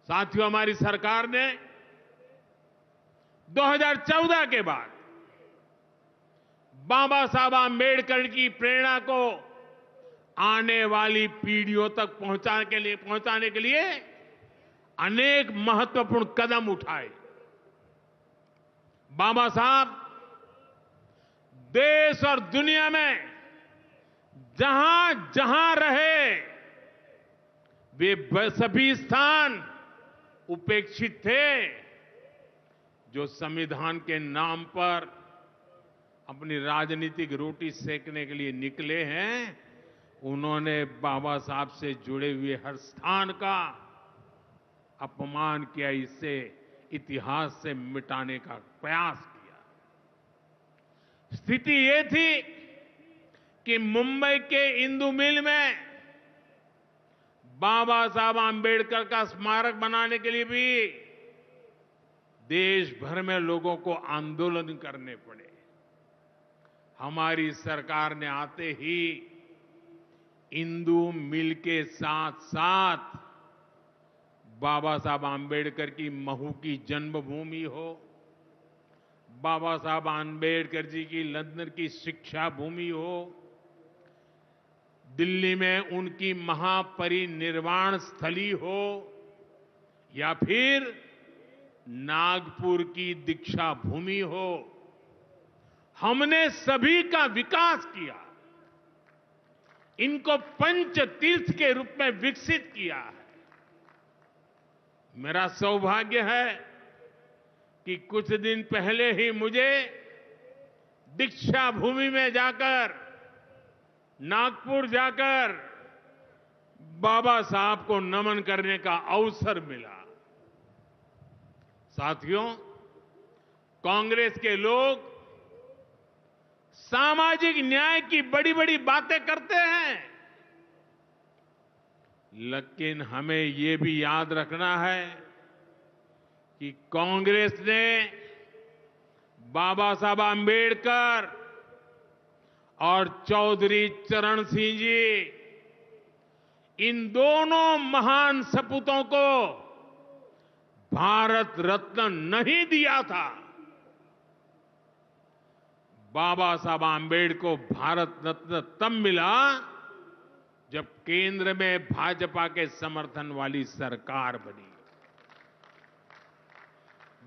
साथियों, हमारी सरकार ने 2014 के बाद बाबा साहब आंबेडकर की प्रेरणा को आने वाली पीढ़ियों तक पहुंचाने के लिए अनेक महत्वपूर्ण कदम उठाए। बाबा साहब देश और दुनिया में जहां जहां रहे, वे सभी स्थान उपेक्षित थे। जो संविधान के नाम पर अपनी राजनीतिक रोटी सेकने के लिए निकले हैं, उन्होंने बाबा साहब से जुड़े हुए हर स्थान का अपमान किया, इसे इतिहास से मिटाने का प्रयास किया। स्थिति ये थी कि मुंबई के इंदु मिल में बाबा साहब आंबेडकर का स्मारक बनाने के लिए भी देश भर में लोगों को आंदोलन करने पड़े। हमारी सरकार ने आते ही इंदु मिल के साथ साथ बाबा साहब आंबेडकर की महू की जन्मभूमि हो, बाबा साहब आंबेडकर जी की लंदन की शिक्षा भूमि हो, दिल्ली में उनकी महापरिनिर्वाण स्थली हो, या फिर नागपुर की दीक्षा भूमि हो, हमने सभी का विकास किया। इनको पंच तीर्थ के रूप में विकसित किया है। मेरा सौभाग्य है कि कुछ दिन पहले ही मुझे दीक्षा भूमि में जाकर, नागपुर जाकर बाबा साहब को नमन करने का अवसर मिला। साथियों, कांग्रेस के लोग सामाजिक न्याय की बड़ी बड़ी बातें करते हैं, लेकिन हमें ये भी याद रखना है कि कांग्रेस ने बाबा साहब आंबेडकर और चौधरी चरण सिंह जी, इन दोनों महान सपूतों को भारत रत्न नहीं दिया था। बाबा साहब आंबेडकर को भारत रत्न तब मिला जब केंद्र में भाजपा के समर्थन वाली सरकार बनी।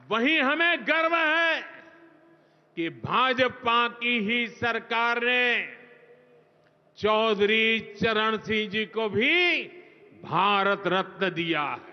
वहीं हमें गर्व है कि भाजपा की ही सरकार ने चौधरी चरण सिंह जी को भी भारत रत्न दिया है।